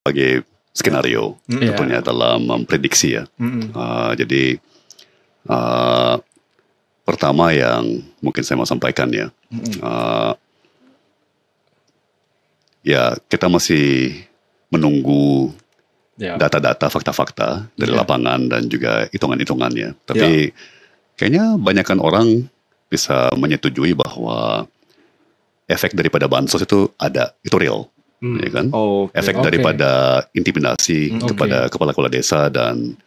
sebagai skenario tentunya dalam memprediksi ya. Jadi pertama yang mungkin saya mau sampaikan ya, ya kita masih menunggu data-data, fakta-fakta dari lapangan dan juga hitungan-hitungannya. Tapi kayaknya banyakkan orang bisa menyetujui bahwa efek daripada bansos itu ada, itu real, ya kan? Efek daripada intimidasi kepada kepala-kepala desa dan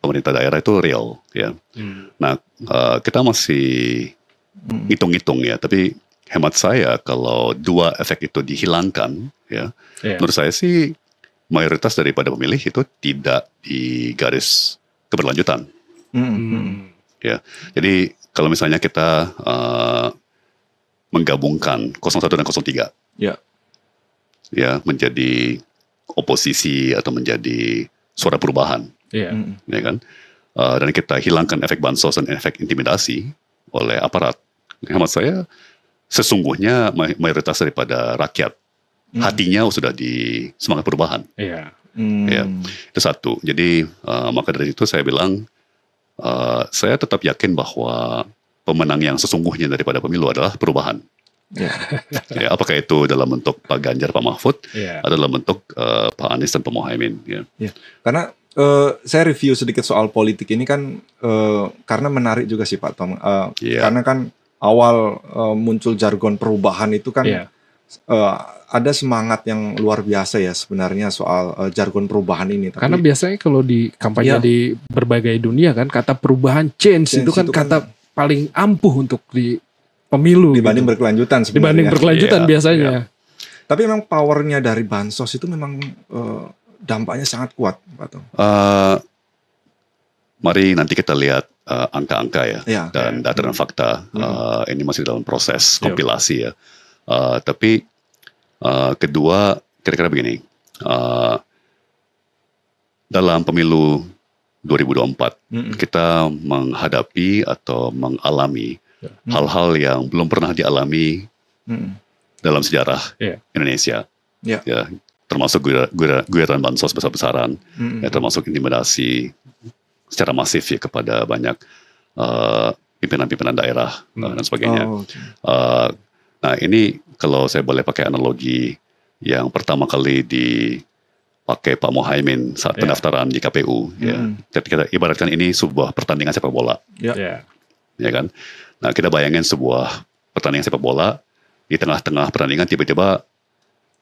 pemerintah daerah itu real, ya. Nah, kita masih hitung-hitung ya, tapi hemat saya kalau dua efek itu dihilangkan, ya, menurut saya sih mayoritas daripada pemilih itu tidak di garis keberlanjutan. Ya, jadi kalau misalnya kita menggabungkan 01 dan 03, ya menjadi oposisi atau menjadi suara perubahan, ya kan, dan kita hilangkan efek bansos dan efek intimidasi oleh aparat, hemat saya sesungguhnya mayoritas daripada rakyat hatinya sudah di semangat perubahan. Ya, itu satu. Jadi maka dari itu saya bilang saya tetap yakin bahwa pemenang yang sesungguhnya daripada pemilu adalah perubahan. Ya, apakah itu dalam bentuk Pak Ganjar, Pak Mahfud, atau dalam bentuk Pak Anies dan Pak Muhaimin. Karena saya review sedikit soal politik ini kan karena menarik juga sih Pak Tom. Karena kan awal muncul jargon perubahan itu kan ada semangat yang luar biasa ya sebenarnya soal jargon perubahan ini. Tapi, karena biasanya kalau di kampanye di berbagai dunia kan kata perubahan change itu kan kata paling ampuh untuk di pemilu dibanding berkelanjutan sebenarnya. Dibanding berkelanjutan biasanya. Tapi memang powernya dari bansos itu memang dampaknya sangat kuat, Pak Tom. Mari nanti kita lihat angka-angka ya, dan data dan fakta. Ini masih dalam proses kompilasi ya. Tapi kedua, kira-kira begini, dalam pemilu 2024 kita menghadapi atau mengalami hal-hal yang belum pernah dialami dalam sejarah Indonesia, ya, termasuk guyuran bansos besar-besaran, ya, termasuk intimidasi secara masif ya kepada banyak pimpinan-pimpinan daerah dan sebagainya. Nah ini kalau saya boleh pakai analogi yang pertama kali dipakai Pak Muhaimin saat pendaftaran di KPU, ya, kita ibaratkan ini sebuah pertandingan sepak bola, ya kan. Nah kita bayangin sebuah pertandingan sepak bola, di tengah-tengah pertandingan tiba-tiba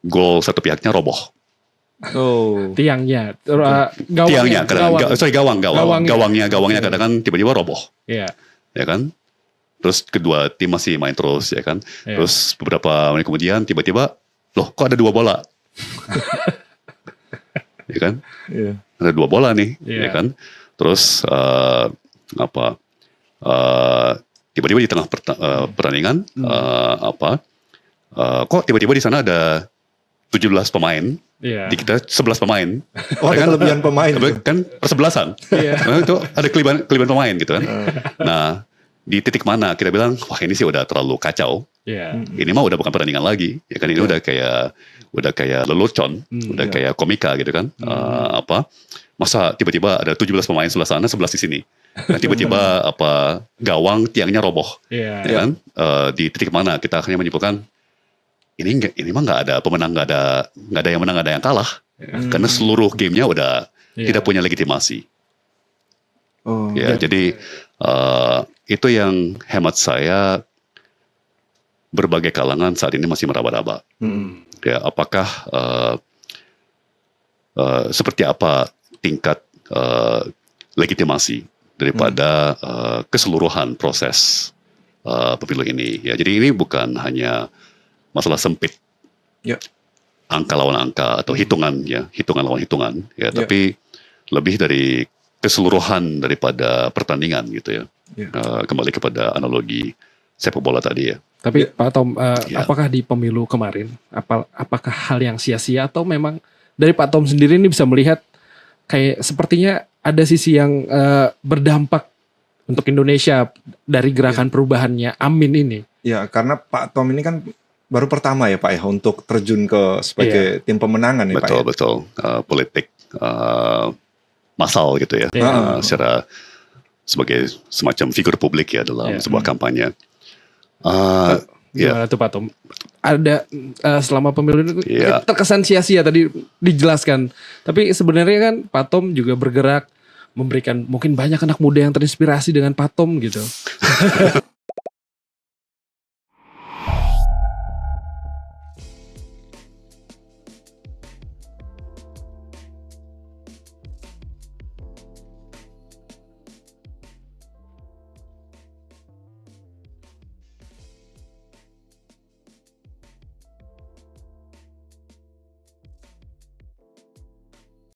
gol satu pihaknya roboh. Tiangnya, gawangnya kadang-kadang tiba-tiba roboh, ya kan. Terus kedua tim masih main terus, ya kan. Terus beberapa menit kemudian tiba-tiba, loh kok ada dua bola, ya kan. Ada dua bola nih, ya kan. Terus tiba-tiba di tengah pertandingan kok tiba-tiba di sana ada 17 pemain, di kita 11 pemain. Ada kan? Kelebihan pemain. Kan persebelasan. Nah, itu ada kelebihan pemain gitu kan. Nah, di titik mana kita bilang, wah ini sih udah terlalu kacau. Ini mah udah bukan pertandingan lagi, ya kan. Ini udah kayak lelucon, udah kayak komika gitu kan. Masa tiba-tiba ada 17 pemain sebelah sana, 11 di sini. Nah, tiba-tiba gawang tiangnya roboh, ya kan. Di titik mana kita akhirnya menyimpulkan ini mah nggak ada pemenang, nggak ada yang menang, nggak ada yang kalah, karena seluruh gamenya udah tidak punya legitimasi. Jadi itu yang hemat saya berbagai kalangan saat ini masih meraba-raba. Ya, apakah seperti apa tingkat legitimasi daripada keseluruhan proses pemilu ini? Ya, jadi ini bukan hanya masalah sempit, angka lawan angka atau hitungan lawan hitungan, ya, tapi lebih dari keseluruhan daripada pertandingan gitu ya. Kembali kepada analogi sepak bola tadi ya. Tapi Pak Tom, apakah di pemilu kemarin, apakah hal yang sia-sia atau memang dari Pak Tom sendiri ini bisa melihat kayak sepertinya ada sisi yang berdampak untuk Indonesia dari gerakan perubahannya Amin ini? Ya, karena Pak Tom ini kan baru pertama ya Pak ya untuk terjun ke sebagai tim pemenangan ya Pak ya? Betul. Politik massal gitu ya. Secara sebagai semacam figur publik ya dalam sebuah kampanye. Gimana tuh Pak Tom? Ada selama pemilu ini terkesan sia-sia tadi dijelaskan. Tapi sebenarnya kan Pak Tom juga bergerak memberikan mungkin banyak anak muda yang terinspirasi dengan Pak Tom gitu.